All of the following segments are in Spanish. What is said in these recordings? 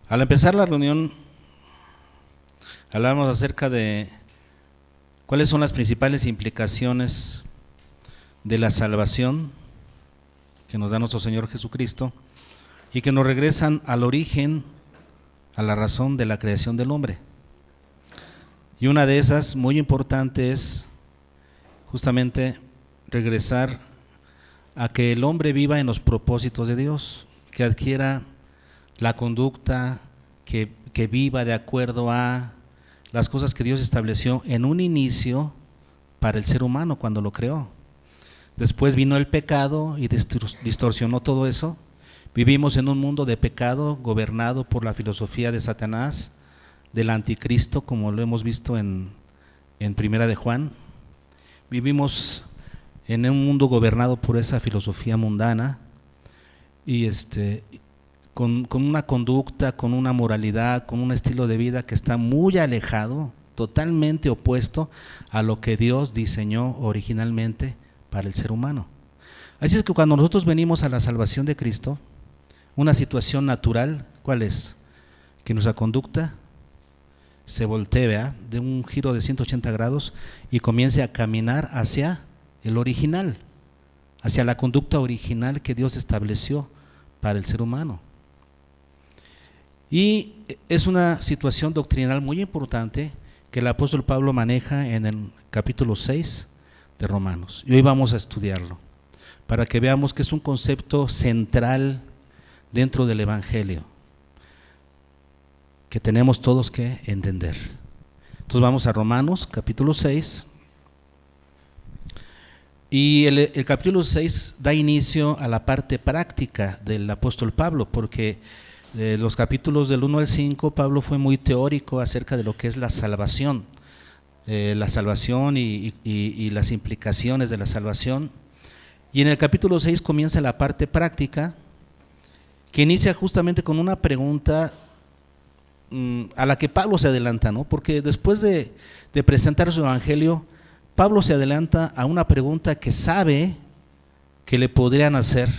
Al empezar la reunión, hablamos acerca de cuáles son las principales implicaciones de la salvación que nos da nuestro Señor Jesucristo y que nos regresan al origen, a la razón de la creación del hombre. Y una de esas, muy importante, es justamente regresar a que el hombre viva en los propósitos de Dios, que adquiera la conducta, que viva de acuerdo a las cosas que Dios estableció en un inicio para el ser humano cuando lo creó. Después vino el pecado y distorsionó todo eso. Vivimos en un mundo de pecado gobernado por la filosofía de Satanás, del anticristo, como lo hemos visto en Primera de Juan. Vivimos en un mundo gobernado por esa filosofía mundana y con una conducta, con una moralidad, con un estilo de vida que está muy alejado, totalmente opuesto a lo que Dios diseñó originalmente para el ser humano. Así es que cuando nosotros venimos a la salvación de Cristo, una situación natural, ¿cuál es? Que nuestra conducta se voltee de un giro de 180 grados y comience a caminar hacia el original, hacia la conducta original que Dios estableció para el ser humano. Y es una situación doctrinal muy importante que el apóstol Pablo maneja en el capítulo 6 de Romanos. Y hoy vamos a estudiarlo, para que veamos que es un concepto central dentro del Evangelio, que tenemos todos que entender. Entonces vamos a Romanos, capítulo 6. Y el capítulo 6 da inicio a la parte práctica del apóstol Pablo, porque los capítulos del 1 al 5, Pablo fue muy teórico acerca de lo que es la salvación y las implicaciones de la salvación. Y en el capítulo 6 comienza la parte práctica, que inicia justamente con una pregunta a la que Pablo se adelanta, ¿no? Porque después de presentar su evangelio, Pablo se adelanta a una pregunta que sabe que le podrían hacer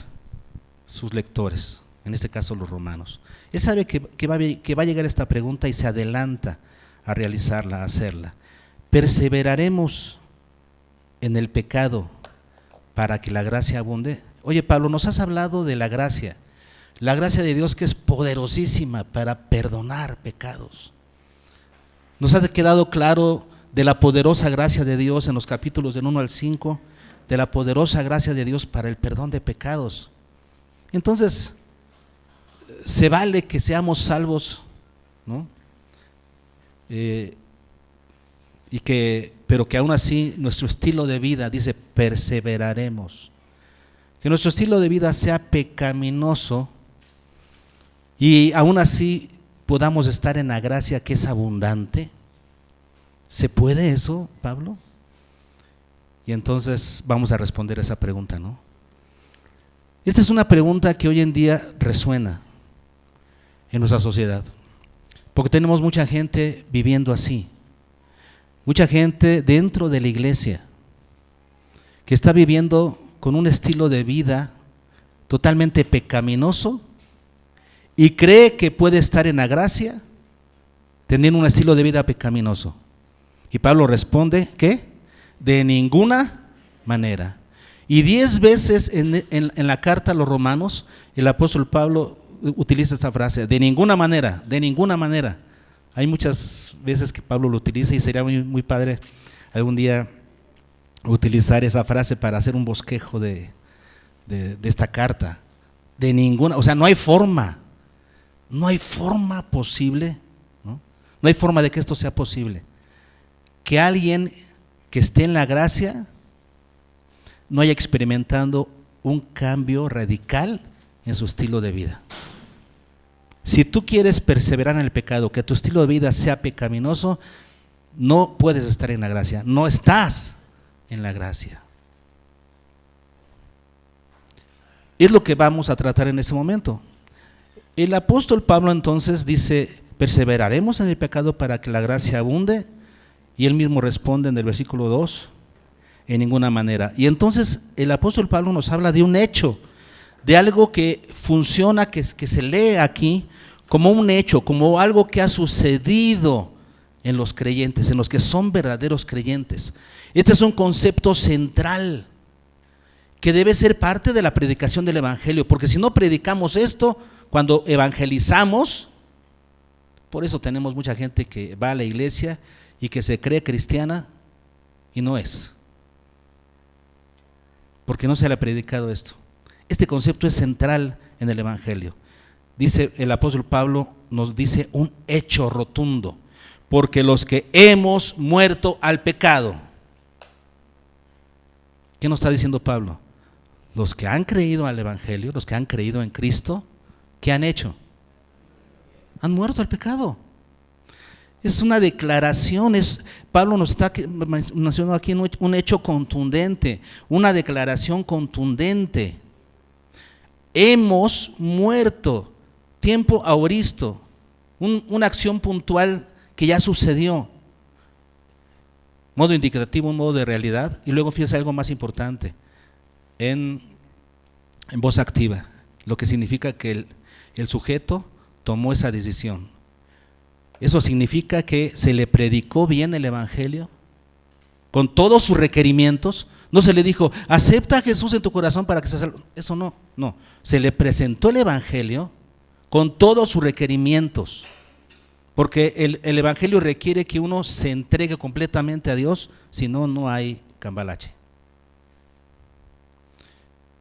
sus lectores, en este caso los romanos. Él sabe que va a llegar esta pregunta y se adelanta a realizarla, a hacerla. ¿Perseveraremos en el pecado para que la gracia abunde? Oye, Pablo, nos has hablado de la gracia de Dios, que es poderosísima para perdonar pecados. Nos ha quedado claro de la poderosa gracia de Dios en los capítulos del 1 al 5, de la poderosa gracia de Dios para el perdón de pecados. Entonces, se vale que seamos salvos, ¿no? Pero que aún así nuestro estilo de vida, dice, perseveraremos. Que nuestro estilo de vida sea pecaminoso y aún así podamos estar en la gracia que es abundante. ¿Se puede eso, Pablo? Y entonces vamos a responder esa pregunta, ¿no? Esta es una pregunta que hoy en día resuena en nuestra sociedad, porque tenemos mucha gente viviendo así, mucha gente dentro de la iglesia que está viviendo con un estilo de vida totalmente pecaminoso y cree que puede estar en la gracia teniendo un estilo de vida pecaminoso. Y Pablo responde, ¿qué? De ninguna manera. Y 10 veces en la carta a los romanos, el apóstol Pablo utiliza esta frase, de ninguna manera, de ninguna manera. Hay muchas veces que Pablo lo utiliza y sería muy, muy padre algún día utilizar esa frase para hacer un bosquejo de esta carta. De ninguna, o sea, no hay forma posible, ¿no? No hay forma de que esto sea posible. Que alguien que esté en la gracia no haya experimentado un cambio radical en su estilo de vida. Si tú quieres perseverar en el pecado, que tu estilo de vida sea pecaminoso, no puedes estar en la gracia, no estás en la gracia. Es lo que vamos a tratar en este momento. El apóstol Pablo entonces dice, ¿perseveraremos en el pecado para que la gracia abunde? Y él mismo responde en el versículo 2, en ninguna manera. Y entonces el apóstol Pablo nos habla de un hecho, de algo que funciona, que se lee aquí como un hecho, como algo que ha sucedido en los creyentes, en los que son verdaderos creyentes. Este es un concepto central que debe ser parte de la predicación del evangelio, porque si no predicamos esto, cuando evangelizamos, por eso tenemos mucha gente que va a la iglesia y que se cree cristiana y no es, porque no se le ha predicado esto. Este concepto es central en el evangelio. Dice el apóstol Pablo, nos dice un hecho rotundo: porque los que hemos muerto al pecado. ¿Qué nos está diciendo Pablo? Los que han creído al evangelio, los que han creído en Cristo, ¿qué han hecho? Han muerto al pecado. Es una declaración, Pablo nos está mencionando aquí un hecho contundente, una declaración contundente. Hemos muerto, tiempo aoristo, una acción puntual que ya sucedió, modo indicativo, un modo de realidad. Y luego fíjese algo más importante, en voz activa, lo que significa que el sujeto tomó esa decisión. Eso significa que se le predicó bien el evangelio, con todos sus requerimientos. No se le dijo, acepta a Jesús en tu corazón para que seas salvo. Eso no, se le presentó el evangelio con todos sus requerimientos, porque el evangelio requiere que uno se entregue completamente a Dios, si no, no hay cambalache.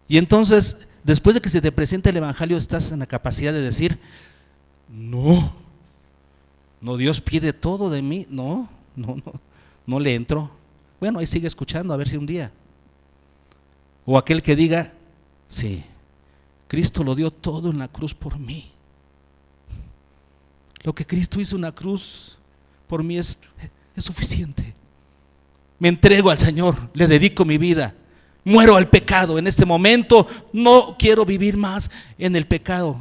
Y entonces, después de que se te presenta el evangelio, estás en la capacidad de decir, no, Dios pide todo de mí, no le entro. Bueno, ahí sigue escuchando, a ver si un día. O aquel que diga, sí, Cristo lo dio todo en la cruz por mí. Lo que Cristo hizo en la cruz por mí es suficiente. Me entrego al Señor, le dedico mi vida, muero al pecado. En este momento no quiero vivir más en el pecado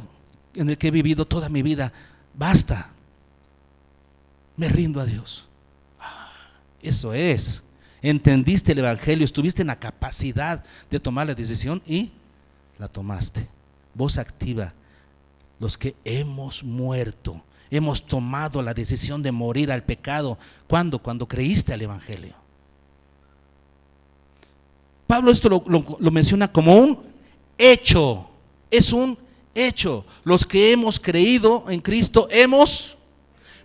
en el que he vivido toda mi vida. Basta, me rindo a Dios. Eso es, entendiste el evangelio, estuviste en la capacidad de tomar la decisión y la tomaste. Voz activa, los que hemos muerto, hemos tomado la decisión de morir al pecado. ¿Cuándo? Cuando creíste al evangelio. Pablo esto lo menciona como un hecho, es un hecho. Los que hemos creído en Cristo hemos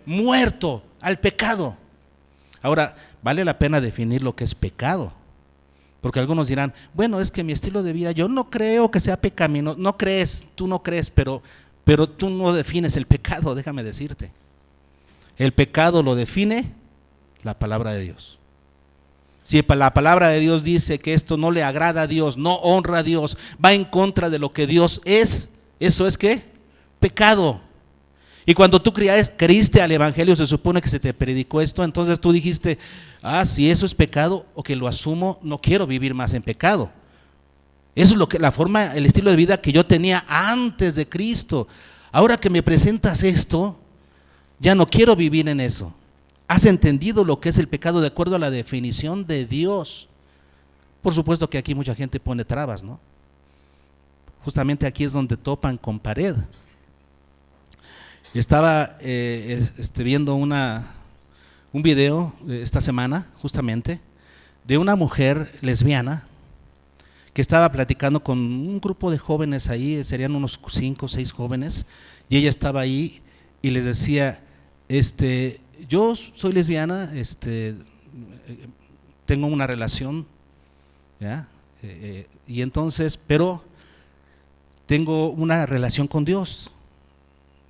muerto al pecado. Ahora, vale la pena definir lo que es pecado, porque algunos dirán, bueno, es que mi estilo de vida, yo no creo que sea pecaminoso. No crees, tú no crees, pero tú no defines el pecado. Déjame decirte, el pecado lo define la palabra de Dios. Si la palabra de Dios dice que esto no le agrada a Dios, no honra a Dios, va en contra de lo que Dios es, ¿eso es qué? Pecado. Y cuando tú creíste al evangelio, se supone que se te predicó esto, entonces tú dijiste, si eso es pecado, o que lo asumo, no quiero vivir más en pecado. Eso es el estilo de vida que yo tenía antes de Cristo. Ahora que me presentas esto, ya no quiero vivir en eso. ¿Has entendido lo que es el pecado de acuerdo a la definición de Dios? Por supuesto que aquí mucha gente pone trabas, ¿no? Justamente aquí es donde topan con pared. Estaba viendo un video esta semana, justamente, de una mujer lesbiana que estaba platicando con un grupo de jóvenes ahí, serían unos 5 o 6 jóvenes, y ella estaba ahí y les decía, yo soy lesbiana, tengo una relación, ¿ya? Y entonces, pero tengo una relación con Dios.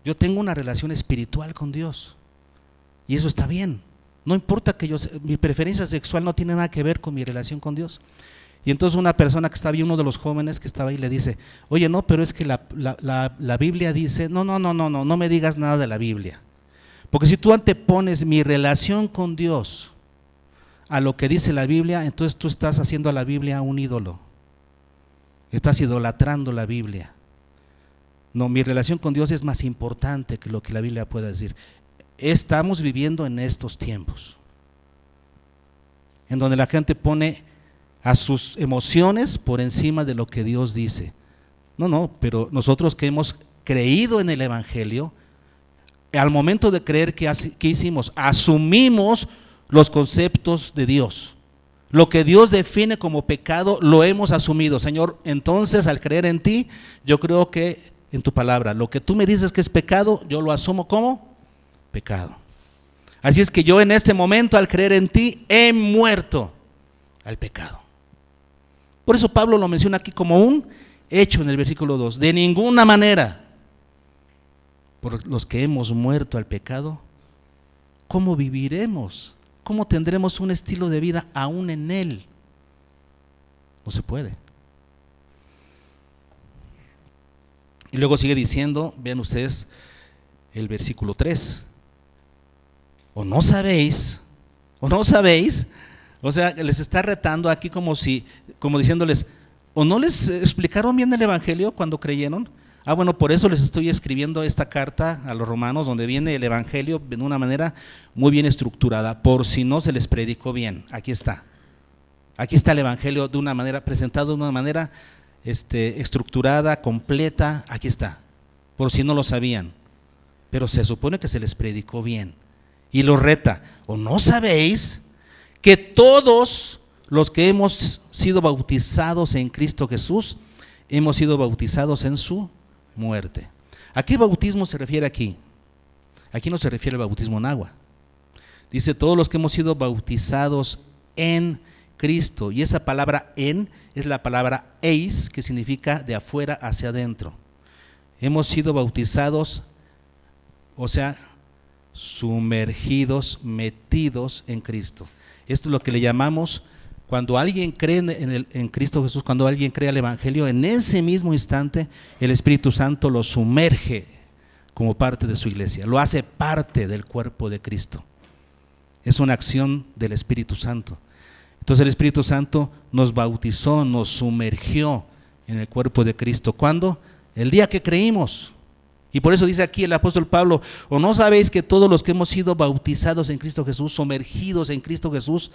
Yo tengo una relación espiritual con Dios y eso está bien. No importa que mi preferencia sexual no tiene nada que ver con mi relación con Dios. Y entonces una persona que estaba ahí, uno de los jóvenes que estaba ahí, le dice, oye, no, pero es que la Biblia dice, no me digas nada de la Biblia. Porque si tú antepones mi relación con Dios a lo que dice la Biblia, entonces tú estás haciendo a la Biblia un ídolo. Estás idolatrando la Biblia. No, mi relación con Dios es más importante que lo que la Biblia pueda decir. Estamos viviendo en estos tiempos en donde la gente pone a sus emociones por encima de lo que Dios dice. No, pero nosotros que hemos creído en el evangelio, al momento de creer, ¿qué hicimos? Asumimos los conceptos de Dios. Lo que Dios define como pecado lo hemos asumido. Señor, entonces al creer en ti, yo creo que en tu palabra, lo que tú me dices que es pecado, yo lo asumo como pecado. Así es que yo en este momento, al creer en ti, he muerto al pecado. Por eso Pablo lo menciona aquí como un hecho en el versículo 2. De ninguna manera, por los que hemos muerto al pecado, ¿cómo viviremos? ¿Cómo tendremos un estilo de vida aún en él? No se puede. Y luego sigue diciendo, vean ustedes el versículo 3. ¿O no sabéis? O sea, les está retando aquí como diciéndoles, ¿o no les explicaron bien el evangelio cuando creyeron? Bueno, por eso les estoy escribiendo esta carta a los romanos, donde viene el evangelio de una manera muy bien estructurada, por si no se les predicó bien. Aquí está el evangelio de una manera, presentado de una manera estructurada, completa. Aquí está, por si no lo sabían, pero se supone que se les predicó bien. Y lo reta, ¿o no sabéis que todos los que hemos sido bautizados en Cristo Jesús, hemos sido bautizados en su muerte? ¿A qué bautismo se refiere aquí? Aquí no se refiere al bautismo en agua. Dice, todos los que hemos sido bautizados en Cristo. Y esa palabra en es la palabra eis, que significa de afuera hacia adentro. Hemos sido bautizados, o sea, sumergidos, metidos en Cristo. Esto es lo que le llamamos, cuando alguien cree en Cristo Jesús, cuando alguien cree al evangelio, en ese mismo instante el Espíritu Santo lo sumerge como parte de su iglesia, lo hace parte del cuerpo de Cristo. Es una acción del Espíritu Santo. Entonces el Espíritu Santo nos bautizó, nos sumergió en el cuerpo de Cristo. ¿Cuándo? El día que creímos. Y por eso dice aquí el apóstol Pablo, ¿o no sabéis que todos los que hemos sido bautizados en Cristo Jesús, sumergidos en Cristo Jesús,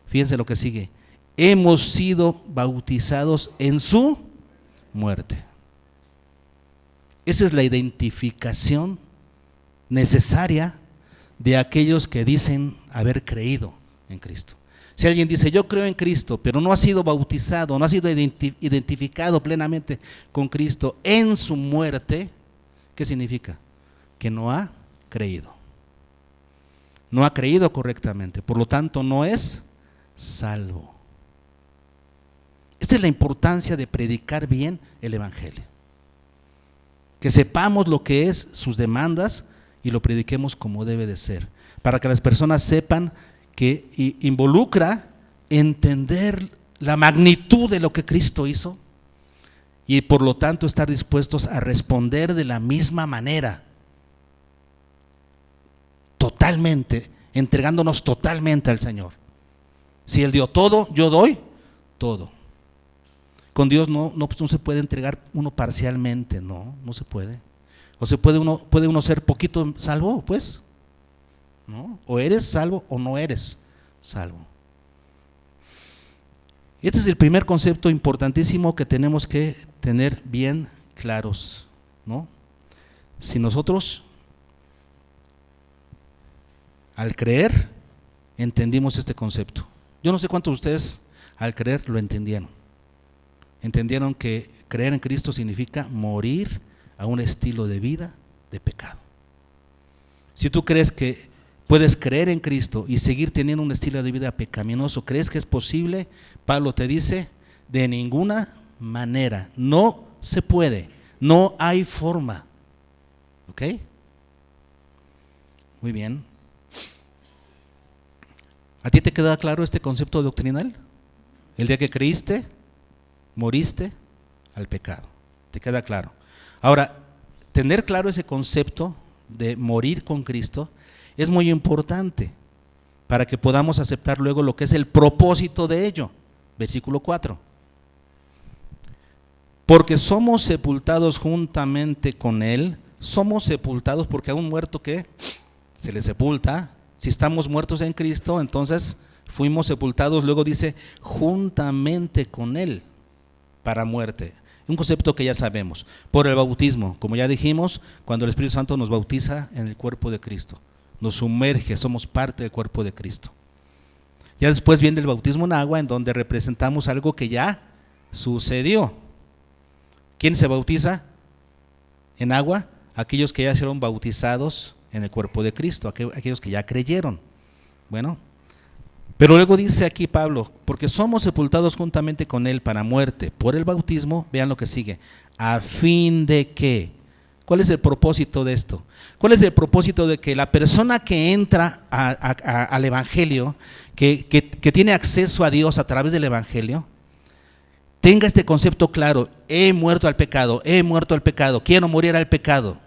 fíjense lo que sigue, hemos sido bautizados en su muerte? Esa es la identificación necesaria de aquellos que dicen haber creído en Cristo. Si alguien dice, yo creo en Cristo, pero no ha sido bautizado, no ha sido identificado plenamente con Cristo en su muerte, ¿qué significa? Que no ha creído. No ha creído correctamente, por lo tanto no es salvo. Esta es la importancia de predicar bien el evangelio. Que sepamos lo que es sus demandas y lo prediquemos como debe de ser, para que las personas sepan que involucra entender la magnitud de lo que Cristo hizo y por lo tanto estar dispuestos a responder de la misma manera, totalmente, entregándonos totalmente al Señor. Si Él dio todo, yo doy todo. Con Dios no se puede entregar uno parcialmente, no se puede. O se puede uno ser poquito salvo, pues, ¿no? O eres salvo o no eres salvo. Este es el primer concepto importantísimo que tenemos que tener bien claros, ¿no? Si nosotros al creer entendimos este concepto, yo no sé cuántos de ustedes al creer lo entendieron. Entendieron que creer en Cristo significa morir a un estilo de vida de pecado. Si tú crees que puedes creer en Cristo y seguir teniendo un estilo de vida pecaminoso, ¿crees que es posible? Pablo te dice, de ninguna manera, no se puede, no hay forma. ¿Ok? Muy bien. ¿A ti te queda claro este concepto doctrinal? El día que creíste, moriste al pecado. ¿Te queda claro? Ahora, tener claro ese concepto de morir con Cristo es muy importante para que podamos aceptar luego lo que es el propósito de ello. Versículo 4. Porque somos sepultados juntamente con Él. Somos sepultados porque a un muerto que se le sepulta. Si estamos muertos en Cristo, entonces fuimos sepultados. Luego dice juntamente con Él para muerte. Un concepto que ya sabemos. Por el bautismo, como ya dijimos, cuando el Espíritu Santo nos bautiza en el cuerpo de Cristo, nos sumerge, somos parte del cuerpo de Cristo. Ya después viene el bautismo en agua, en donde representamos algo que ya sucedió. ¿Quién se bautiza en agua? Aquellos que ya fueron bautizados en el cuerpo de Cristo, aquellos que ya creyeron. Bueno, pero luego dice aquí Pablo, porque somos sepultados juntamente con Él para muerte por el bautismo. Vean lo que sigue, a fin de que, ¿cuál es el propósito de esto? ¿Cuál es el propósito de que la persona que entra al Evangelio, que tiene acceso a Dios a través del Evangelio, tenga este concepto claro? He muerto al pecado, quiero morir al pecado.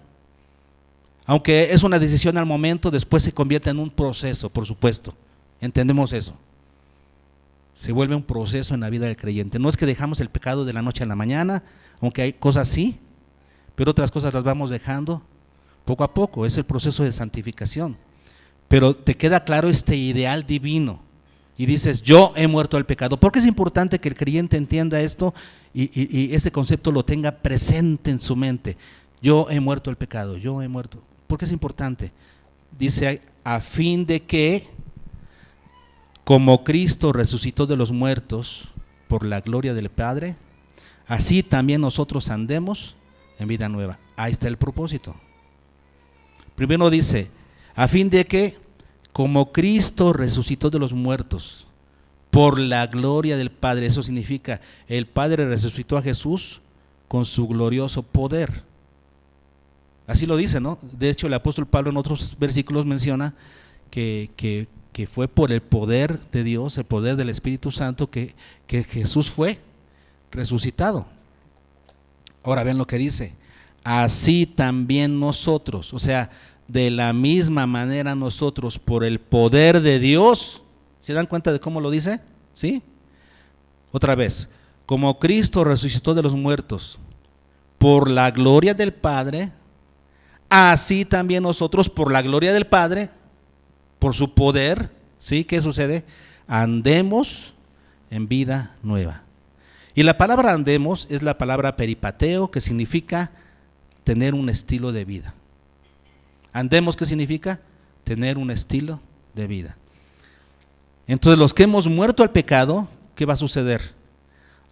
Aunque es una decisión al momento, después se convierte en un proceso, por supuesto. Entendemos eso. Se vuelve un proceso en la vida del creyente. No es que dejamos el pecado de la noche a la mañana, aunque hay cosas sí, pero otras cosas las vamos dejando poco a poco. Es el proceso de santificación. Pero te queda claro este ideal divino y dices, yo he muerto al pecado. ¿Por qué es importante que el creyente entienda esto y ese concepto lo tenga presente en su mente? Yo he muerto al pecado, yo he muerto. ¿Por qué es importante? Dice, a fin de que, como Cristo resucitó de los muertos por la gloria del Padre, así también nosotros andemos en vida nueva. Ahí está el propósito. Primero dice, a fin de que, como Cristo resucitó de los muertos por la gloria del Padre, eso significa, el Padre resucitó a Jesús con su glorioso poder. Así lo dice, ¿no? De hecho, el apóstol Pablo en otros versículos menciona que fue por el poder de Dios, el poder del Espíritu Santo, que Jesús fue resucitado. Ahora ven lo que dice, así también nosotros, o sea, de la misma manera nosotros, por el poder de Dios. ¿Se dan cuenta de cómo lo dice? ¿Sí? Otra vez, como Cristo resucitó de los muertos por la gloria del Padre, así también nosotros, por la gloria del Padre, por su poder, ¿sí? ¿Qué sucede? Andemos en vida nueva. Y la palabra andemos es la palabra peripateo, que significa tener un estilo de vida. Andemos, ¿qué significa? Tener un estilo de vida. Entonces, los que hemos muerto al pecado, ¿qué va a suceder?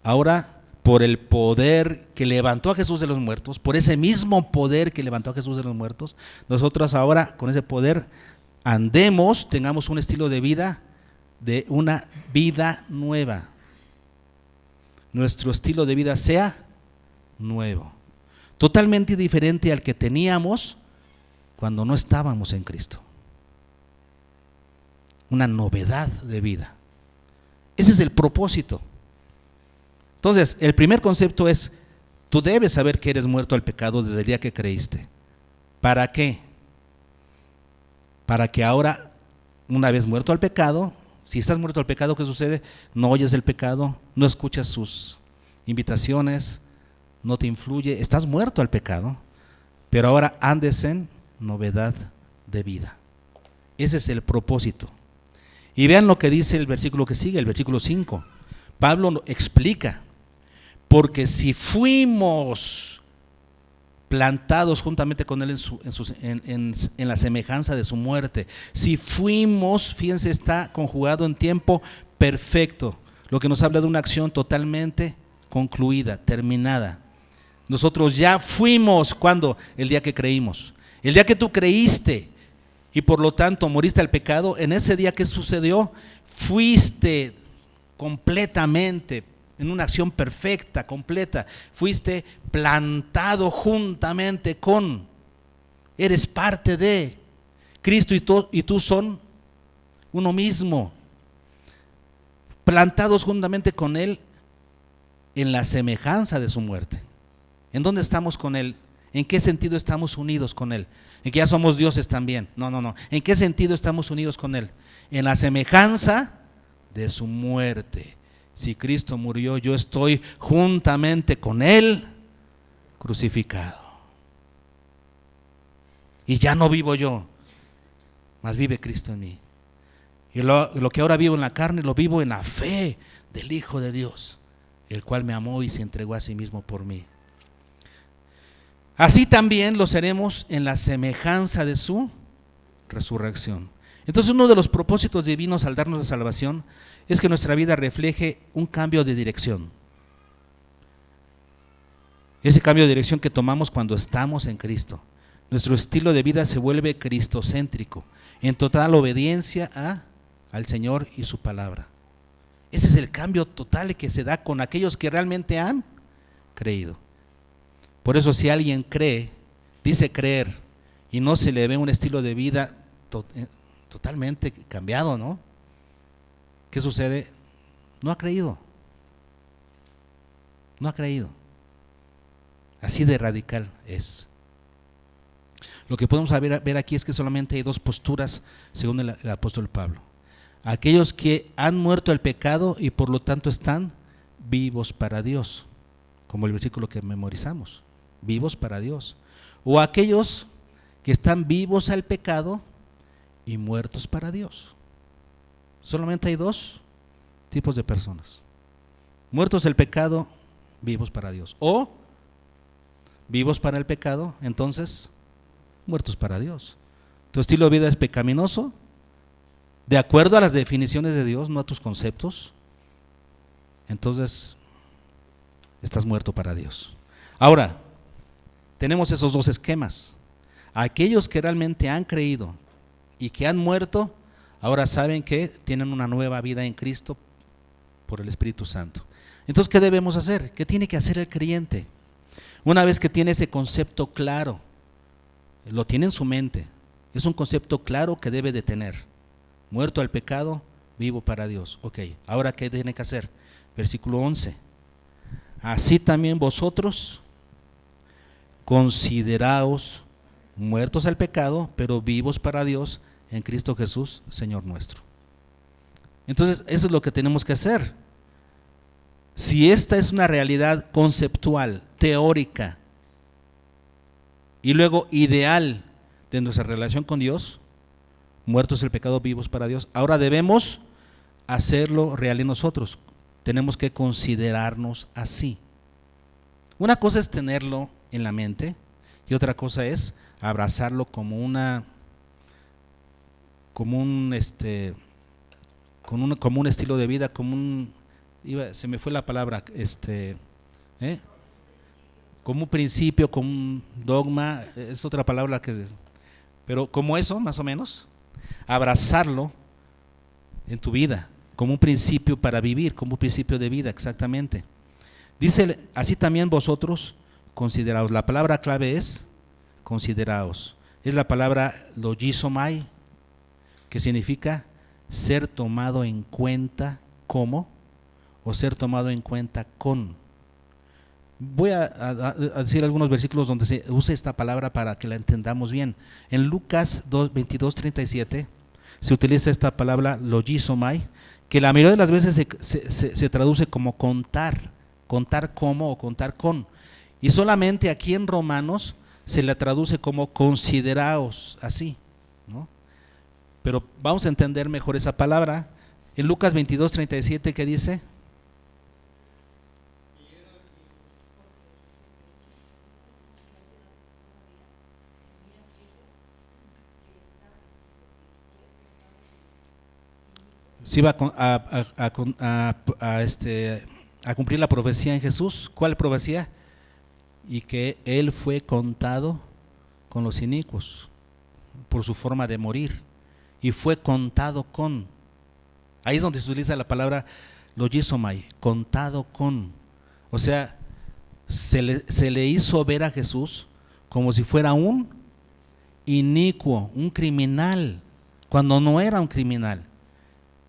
Ahora, por el poder que levantó a Jesús de los muertos, por ese mismo poder que levantó a Jesús de los muertos, nosotros ahora con ese poder andemos, tengamos un estilo de vida, de una vida nueva. Nuestro estilo de vida sea nuevo, totalmente diferente al que teníamos cuando no estábamos en Cristo. Una novedad de vida. Ese es el propósito. Entonces, el primer concepto es, tú debes saber que eres muerto al pecado desde el día que creíste. ¿Para qué? Para que ahora, una vez muerto al pecado, si estás muerto al pecado, ¿qué sucede? No oyes el pecado, no escuchas sus invitaciones, no te influye, estás muerto al pecado, pero ahora andes en novedad de vida. Ese es el propósito. Y vean lo que dice el versículo que sigue, el versículo 5. Pablo explica, porque si fuimos plantados juntamente con él en la semejanza de su muerte, si fuimos, fíjense, está conjugado en tiempo perfecto, lo que nos habla de una acción totalmente concluida, terminada. Nosotros ya fuimos, ¿cuándo? El día que creímos. El día que tú creíste y por lo tanto moriste al pecado, en ese día que sucedió, fuiste completamente en una acción perfecta, completa, fuiste plantado juntamente con, eres parte de Cristo y tú son uno mismo, plantados juntamente con Él en la semejanza de su muerte. ¿En dónde estamos con Él? ¿En qué sentido estamos unidos con Él? ¿En que ya somos dioses también? No. ¿En qué sentido estamos unidos con Él? En la semejanza de su muerte. Si Cristo murió, yo estoy juntamente con Él crucificado. Y ya no vivo yo, mas vive Cristo en mí. Y lo que ahora vivo en la carne, lo vivo en la fe del Hijo de Dios, el cual me amó y se entregó a sí mismo por mí. Así también lo seremos en la semejanza de su resurrección. Entonces, uno de los propósitos divinos al darnos la salvación es que nuestra vida refleje un cambio de dirección. Ese cambio de dirección que tomamos cuando estamos en Cristo. Nuestro estilo de vida se vuelve cristocéntrico, en total obediencia al Señor y su palabra. Ese es el cambio total que se da con aquellos que realmente han creído. Por eso, si alguien cree, dice creer, y no se le ve un estilo de vida totalmente cambiado, ¿no? ¿Qué sucede? No ha creído. No ha creído. Así de radical es. Lo que podemos ver aquí es que solamente hay dos posturas según el apóstol Pablo. Aquellos que han muerto al pecado y por lo tanto están vivos para Dios, como el versículo que memorizamos, vivos para Dios. O aquellos que están vivos al pecado y muertos para Dios. Solamente hay dos tipos de personas: muertos al pecado, vivos para Dios. O vivos para el pecado, entonces muertos para Dios. Tu estilo de vida es pecaminoso, de acuerdo a las definiciones de Dios, no a tus conceptos. Entonces estás muerto para Dios. Ahora, tenemos esos dos esquemas. Aquellos que realmente han creído y que han muerto, ahora saben que tienen una nueva vida en Cristo por el Espíritu Santo. Entonces, ¿qué debemos hacer? ¿Qué tiene que hacer el creyente? Una vez que tiene ese concepto claro, lo tiene en su mente, es un concepto claro que debe de tener: muerto al pecado, vivo para Dios. Ok, ahora ¿qué tiene que hacer? Versículo 11. Así también vosotros consideraos muertos al pecado, pero vivos para Dios en Cristo Jesús, Señor nuestro. Entonces, eso es lo que tenemos que hacer. Si esta es una realidad conceptual, teórica, y luego ideal de nuestra relación con Dios, muertos el pecado, vivos para Dios, ahora debemos hacerlo real en nosotros. Tenemos que considerarnos así. Una cosa es tenerlo en la mente y otra cosa es abrazarlo como un estilo de vida, se me fue la palabra, como un principio, como un dogma, es otra palabra pero como eso, más o menos, abrazarlo en tu vida, como un principio para vivir, como un principio de vida, exactamente. Dice, así también vosotros consideraos. La palabra clave es consideraos. Es la palabra logizomai, que significa ser tomado en cuenta como, o ser tomado en cuenta con. Voy a decir algunos versículos donde se usa esta palabra para que la entendamos bien. En Lucas 22:37 se utiliza esta palabra logizomai, que la mayoría de las veces se traduce como contar como o contar con. Y solamente aquí en Romanos se la traduce como consideraos, así, ¿no? Pero vamos a entender mejor esa palabra. En Lucas 22:37, ¿qué dice? Se iba a cumplir la profecía en Jesús. ¿Cuál profecía? Y que Él fue contado con los inicuos por su forma de morir, y fue contado con. Ahí es donde se utiliza la palabra logizomai, contado con. O sea, se le hizo ver a Jesús como si fuera un inicuo, un criminal, cuando no era un criminal.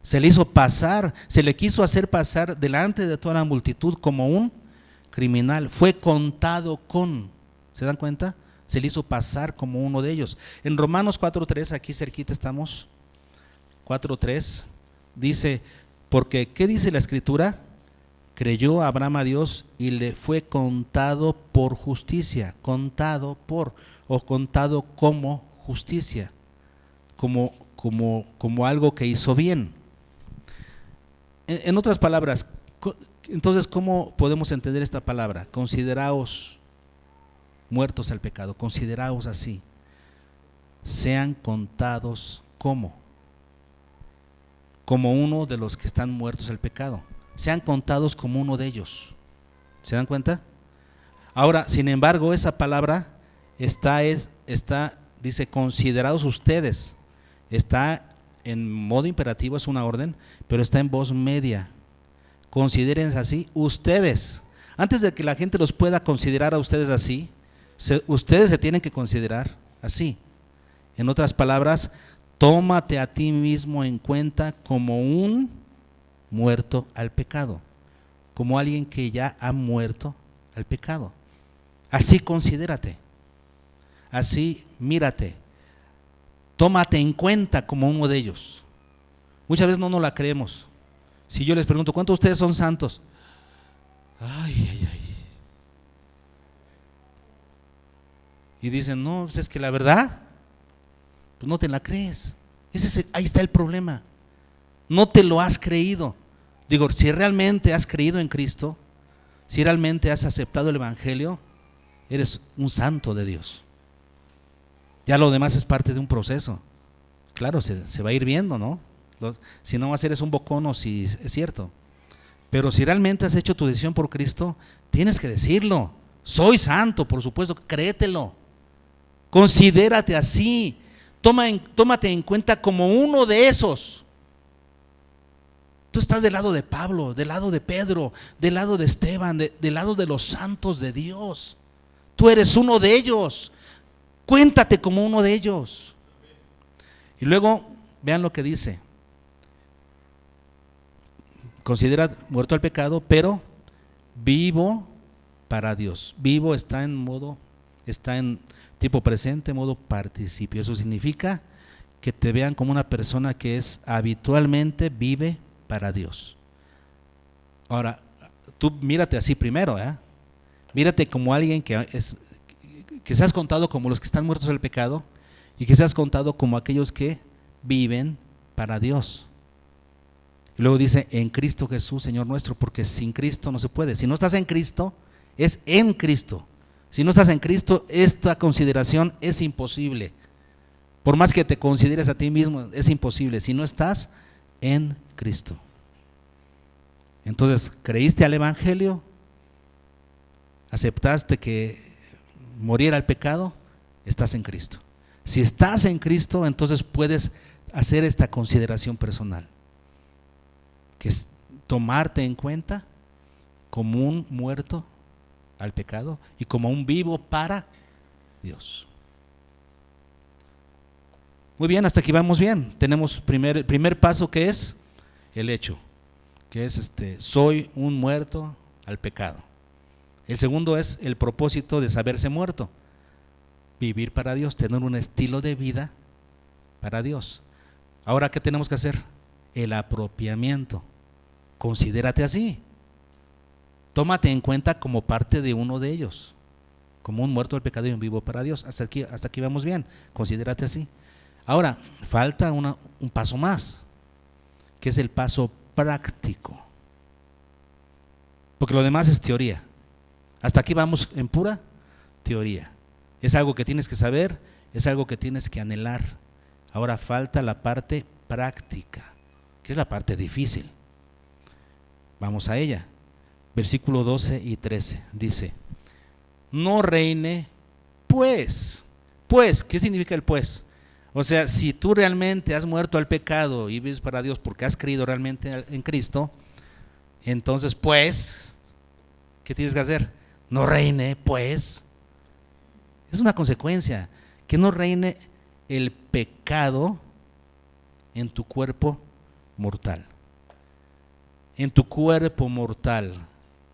Se le hizo pasar, se le quiso hacer pasar delante de toda la multitud como un criminal. Fue contado con. ¿Se dan cuenta? Se le hizo pasar como uno de ellos. En Romanos 4:3, aquí cerquita estamos, 4:3, dice, porque ¿qué dice la Escritura? Creyó Abraham a Dios y le fue contado por justicia, contado por, o contado como justicia, como algo que hizo bien. En otras palabras, Entonces, ¿cómo podemos entender esta palabra? Consideraos muertos al pecado, consideraos así. Sean contados como uno de los que están muertos al pecado. Sean contados como uno de ellos. ¿Se dan cuenta? Ahora, sin embargo, esa palabra dice considerados ustedes. Está en modo imperativo, es una orden, pero está en voz media. Considérense así ustedes. Antes de que la gente los pueda considerar a ustedes así, ustedes se tienen que considerar así. En otras palabras, tómate a ti mismo en cuenta como un muerto al pecado, como alguien que ya ha muerto al pecado. Así considérate, así mírate, tómate en cuenta como uno de ellos. Muchas veces no nos la creemos. Si yo les pregunto, ¿cuántos de ustedes son santos? Ay. Y dicen, no, pues es que la verdad, pues no te la crees. Ahí está el problema. No te lo has creído. Digo, si realmente has creído en Cristo, si realmente has aceptado el Evangelio, eres un santo de Dios. Ya lo demás es parte de un proceso. Claro, se va a ir viendo, ¿no? Si no va a ser es un bocono, si es cierto. Pero si realmente has hecho tu decisión por Cristo, tienes que decirlo. Soy santo, por supuesto, créetelo. Considérate así. Tómate en cuenta como uno de esos. Tú estás del lado de Pablo, del lado de Pedro, del lado de Esteban, del lado de los santos de Dios. Tú eres uno de ellos. Cuéntate como uno de ellos. Y luego, vean lo que dice. Considera muerto al pecado, pero vivo para Dios. Vivo está en tipo presente, modo participio. Eso significa que te vean como una persona que habitualmente vive para Dios. Ahora, tú mírate así primero, ¿eh? Mírate como alguien que seas contado como los que están muertos al pecado y que seas contado como aquellos que viven para Dios. Y luego dice, en Cristo Jesús, Señor nuestro, porque sin Cristo no se puede. Si no estás en Cristo, es en Cristo. Si no estás en Cristo, esta consideración es imposible. Por más que te consideres a ti mismo, es imposible. Si no estás en Cristo. Entonces, ¿creíste al Evangelio? ¿Aceptaste que muriera el pecado? Estás en Cristo. Si estás en Cristo, entonces puedes hacer esta consideración personal, que es tomarte en cuenta como un muerto al pecado y como un vivo para Dios. Muy bien, hasta aquí vamos bien. Tenemos el primer paso, que es el hecho, que es soy un muerto al pecado. El segundo es el propósito de saberse muerto, vivir para Dios, tener un estilo de vida para Dios. Ahora, ¿qué tenemos que hacer? El apropiamiento. Considérate así. Tómate en cuenta como parte de uno de ellos, como un muerto al pecado y un vivo para Dios. Hasta aquí vamos bien. Considérate así. Ahora, falta un paso más, que es el paso práctico. Porque lo demás es teoría. Hasta aquí vamos en pura teoría. Es algo que tienes que saber, es algo que tienes que anhelar. Ahora falta la parte práctica, que es la parte difícil. Vamos a ella. Versículo 12 y 13 dice: no reine pues. Pues, ¿qué significa el pues? O sea, si tú realmente has muerto al pecado y vives para Dios porque has creído realmente en Cristo, entonces pues, ¿qué tienes que hacer? No reine pues. Es una consecuencia, que no reine el pecado en tu cuerpo mortal. En tu cuerpo mortal.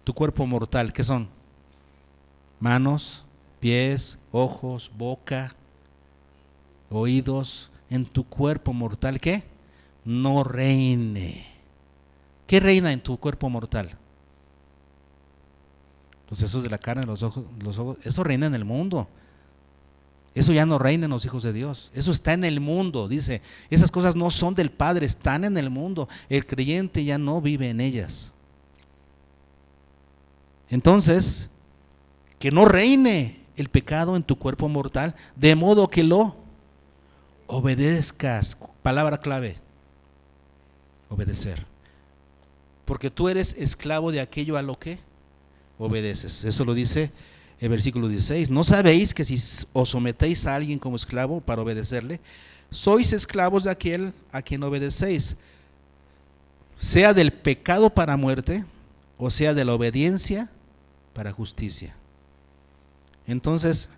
Tu cuerpo mortal, ¿qué son? Manos, pies, ojos, boca, oídos. En tu cuerpo mortal, ¿qué? No reine. ¿Qué reina en tu cuerpo mortal? Los sesos de la carne, los ojos, eso reina en el mundo. Eso ya no reina en los hijos de Dios. Eso está en el mundo, dice. Esas cosas no son del Padre, están en el mundo. El creyente ya no vive en ellas. Entonces, que no reine el pecado en tu cuerpo mortal, de modo que lo obedezcas. Palabra clave: obedecer. Porque tú eres esclavo de aquello a lo que obedeces. Eso lo dice el versículo 16. ¿No sabéis que si os sometéis a alguien como esclavo para obedecerle, sois esclavos de aquel a quien obedecéis, sea del pecado para muerte, o sea de la obediencia para justicia? Entonces,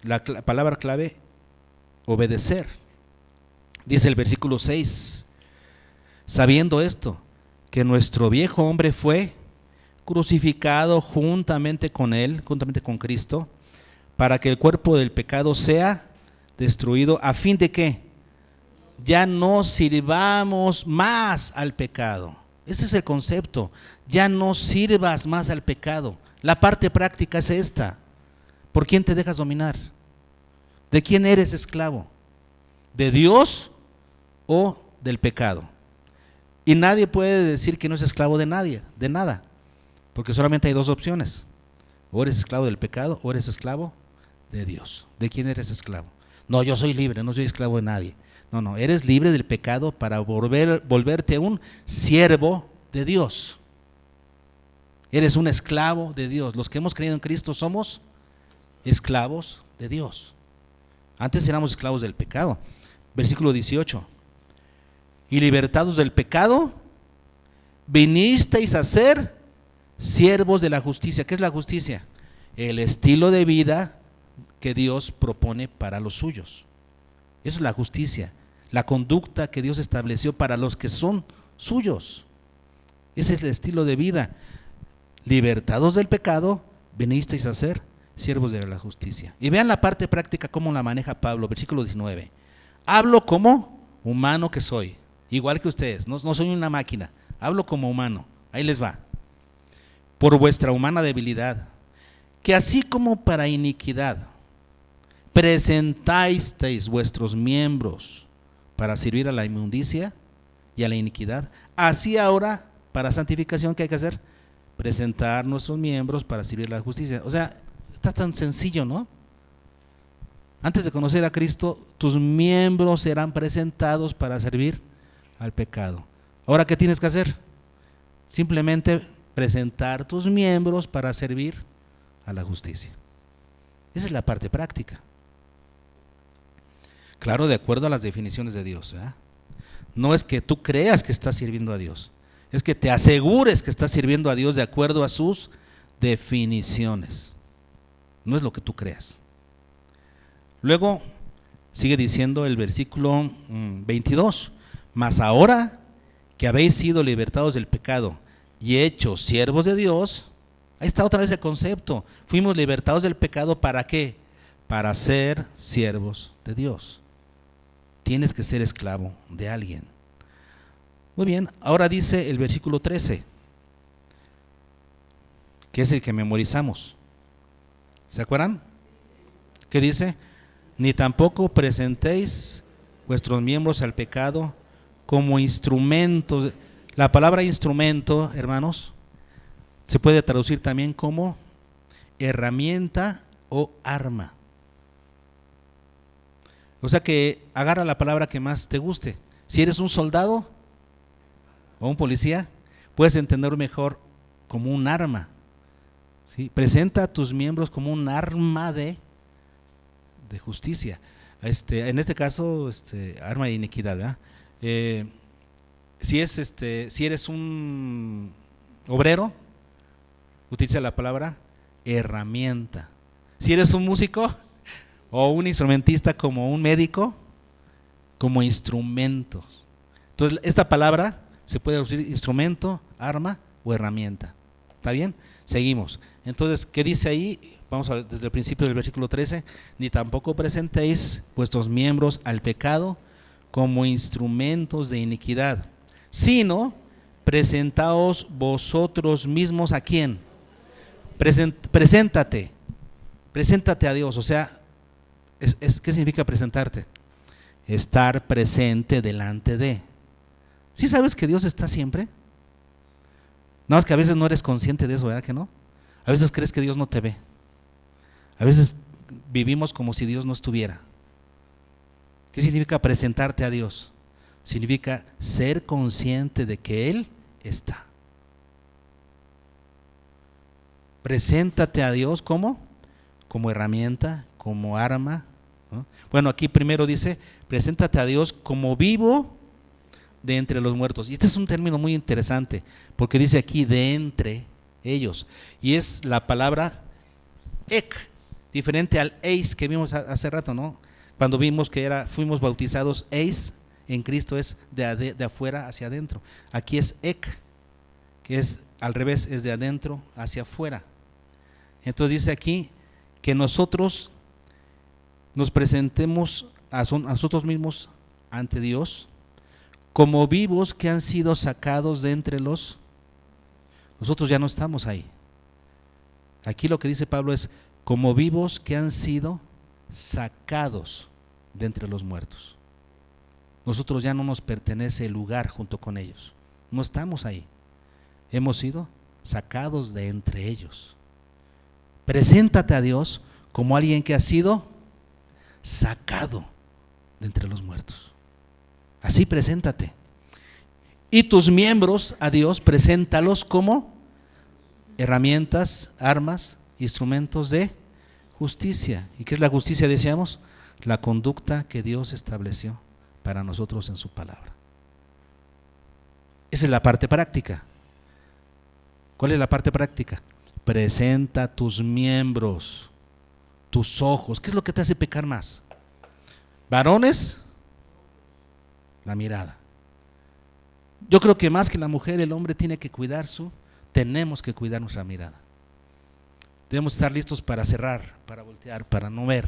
la palabra clave: obedecer. Dice el versículo 6, sabiendo esto, que nuestro viejo hombre fue crucificado juntamente con él, juntamente con Cristo, para que el cuerpo del pecado sea destruido, a fin de que ya no sirvamos más al pecado. Ese es el concepto: ya no sirvas más al pecado. La parte práctica es esta: ¿por quién te dejas dominar? ¿De quién eres esclavo? ¿De Dios o del pecado? Y nadie puede decir que no es esclavo de nadie, de nada, porque solamente hay dos opciones: o eres esclavo del pecado o eres esclavo de Dios. ¿De quién eres esclavo? No, yo soy libre, no soy esclavo de nadie. No, eres libre del pecado para volverte un siervo de Dios. Eres un esclavo de Dios. Los que hemos creído en Cristo somos esclavos de Dios. Antes éramos esclavos del pecado. Versículo 18. Y libertados del pecado, vinisteis a ser siervos de la justicia. ¿Qué es la justicia? El estilo de vida que Dios propone para los suyos. Eso es la justicia, la conducta que Dios estableció para los que son suyos. Ese es el estilo de vida. Libertados del pecado, vinisteis a ser siervos de la justicia. Y vean la parte práctica cómo la maneja Pablo. Versículo 19. Hablo como humano que soy, igual que ustedes, no soy una máquina, hablo como humano. Ahí les va. Por vuestra humana debilidad, que así como para iniquidad presentasteis vuestros miembros para servir a la inmundicia y a la iniquidad, así ahora para santificación, ¿qué hay que hacer? Presentar nuestros miembros para servir a la justicia. O sea, está tan sencillo, ¿no? Antes de conocer a Cristo, tus miembros serán presentados para servir al pecado. Ahora, ¿qué tienes que hacer? Simplemente presentar tus miembros para servir a la justicia. Esa es la parte práctica. Claro, de acuerdo a las definiciones de Dios, ¿verdad? No es que tú creas que estás sirviendo a Dios, es que te asegures que estás sirviendo a Dios de acuerdo a sus definiciones. No es lo que tú creas. Luego sigue diciendo el versículo 22, mas ahora que habéis sido libertados del pecado y hechos siervos de Dios, ahí está otra vez el concepto. Fuimos libertados del pecado, ¿para qué? Para ser siervos de Dios. Tienes que ser esclavo de alguien. Muy bien, ahora dice el versículo 13, que es el que memorizamos. ¿Se acuerdan? ¿Qué dice? Ni tampoco presentéis vuestros miembros al pecado como instrumentos. La palabra instrumento, hermanos, se puede traducir también como herramienta o arma. O sea que agarra la palabra que más te guste. Si eres un soldado o un policía, puedes entender mejor como un arma, ¿sí? Presenta a tus miembros como un arma de justicia. En este caso, arma de iniquidad, ¿verdad? Si eres un obrero, utiliza la palabra herramienta. Si eres un músico o un instrumentista, como un médico, como instrumentos. Entonces, esta palabra se puede usar instrumento, arma o herramienta. ¿Está bien? Seguimos. Entonces, ¿qué dice ahí? Vamos a ver desde el principio del versículo 13. Ni tampoco presentéis vuestros miembros al pecado como instrumentos de iniquidad, sino presentaos vosotros mismos ¿a quién? Preséntate a Dios. O sea, ¿qué significa presentarte? Estar presente delante de. ¿Sí sabes que Dios está siempre? Nada más que a veces no eres consciente de eso, ¿verdad que no? A veces crees que Dios no te ve. A veces vivimos como si Dios no estuviera. ¿Qué significa presentarte a Dios? Significa ser consciente de que Él está. Preséntate a Dios ¿cómo? Como herramienta, como arma, ¿no? Bueno, aquí primero dice, preséntate a Dios como vivo de entre los muertos. Y este es un término muy interesante, porque dice aquí de entre ellos. Y es la palabra ek, diferente al eis que vimos hace rato, ¿no? Cuando vimos que fuimos bautizados, eis en Cristo es de afuera hacia adentro. Aquí es ek, que es al revés, es de adentro hacia afuera. Entonces dice aquí que nosotros nos presentemos a nosotros mismos ante Dios como vivos que han sido sacados de entre los. Nosotros ya no estamos ahí. Aquí lo que dice Pablo es como vivos que han sido sacados de entre los muertos. Nosotros ya no nos pertenece el lugar junto con ellos. No estamos ahí. Hemos sido sacados de entre ellos. Preséntate a Dios como alguien que ha sido sacado de entre los muertos. Así preséntate. Y tus miembros a Dios, preséntalos como herramientas, armas, instrumentos de justicia. ¿Y qué es la justicia? Decíamos, la conducta que Dios estableció para nosotros en su palabra. Esa es la parte práctica. ¿Cuál es la parte práctica? Presenta tus miembros, tus ojos. ¿Qué es lo que te hace pecar más? Varones, la mirada. Yo creo que más que la mujer, el hombre tiene que tenemos que cuidar nuestra mirada. Debemos estar listos para cerrar, para voltear, para no ver,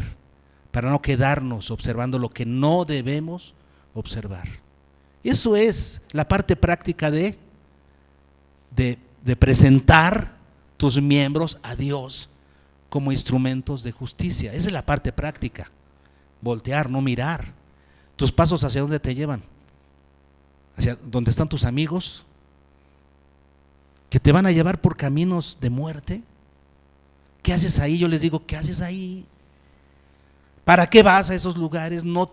para no quedarnos observando lo que no debemos observar. Eso es la parte práctica de presentar tus miembros a Dios como instrumentos de justicia. Esa es la parte práctica. Voltear, no mirar. Tus pasos hacia dónde te llevan, hacia donde están tus amigos, que te van a llevar por caminos de muerte. ¿Qué haces ahí? Yo les digo, ¿qué haces ahí? ¿Para qué vas a esos lugares? No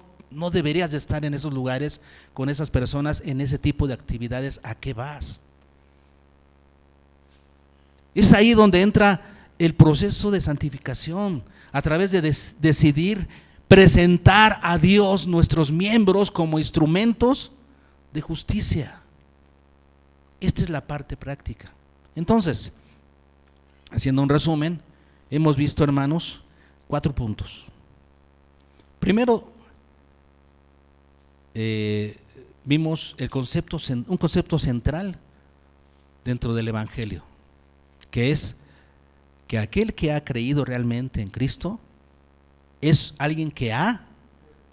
deberías de estar en esos lugares con esas personas en ese tipo de actividades. ¿A qué vas? Es ahí donde entra el proceso de santificación, a través de decidir presentar a Dios nuestros miembros como instrumentos de justicia. Esta es la parte práctica. Entonces, haciendo un resumen, hemos visto, hermanos, 4 puntos. Primero, vimos un concepto central dentro del Evangelio, que es que aquel que ha creído realmente en Cristo es alguien que ha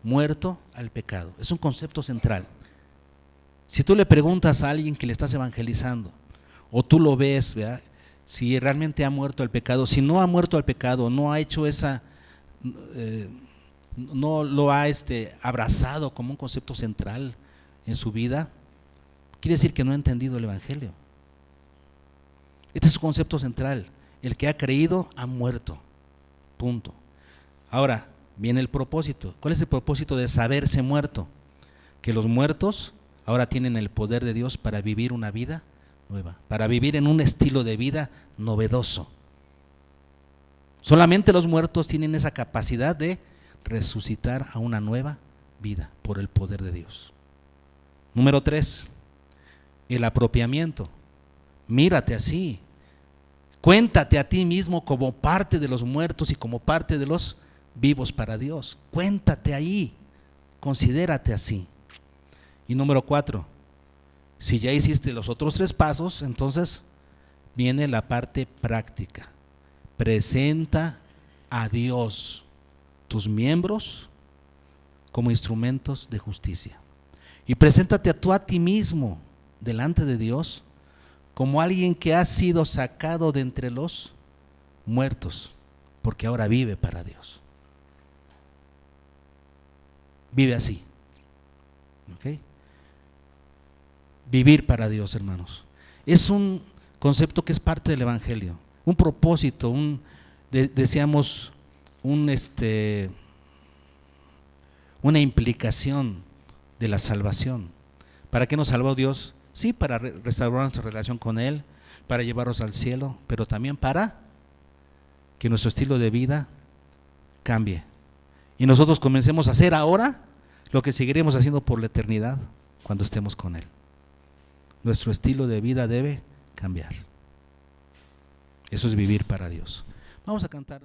muerto al pecado. Es un concepto central. Si tú le preguntas a alguien que le estás evangelizando, o tú lo ves, ¿verdad?, si realmente ha muerto al pecado, si no ha muerto al pecado, no ha hecho no lo ha abrazado como un concepto central en su vida, quiere decir que no ha entendido el Evangelio. Este es su concepto central. El que ha creído ha muerto. Punto. Ahora, viene el propósito. ¿Cuál es el propósito de saberse muerto? Que los muertos ahora tienen el poder de Dios para vivir una vida nueva, para vivir en un estilo de vida novedoso. Solamente los muertos tienen esa capacidad de resucitar a una nueva vida por el poder de Dios. Número 3, el apropiamiento. Mírate así. Cuéntate a ti mismo como parte de los muertos y como parte de los vivos para Dios. Cuéntate ahí. Considérate así. Y número 4, si ya hiciste los otros 3 pasos, entonces viene la parte práctica. Presenta a Dios tus miembros como instrumentos de justicia. Y preséntate a ti mismo delante de Dios como alguien que ha sido sacado de entre los muertos, porque ahora vive para Dios. Vive así. ¿Ok? Vivir para Dios, hermanos. Es un concepto que es parte del Evangelio. un propósito, decíamos, una implicación de la salvación. ¿Para qué nos salvó Dios? Sí, para restaurar nuestra relación con Él, para llevarnos al cielo, pero también para que nuestro estilo de vida cambie. Y nosotros comencemos a hacer ahora lo que seguiremos haciendo por la eternidad cuando estemos con Él. Nuestro estilo de vida debe cambiar. Eso es vivir para Dios. Vamos a cantar.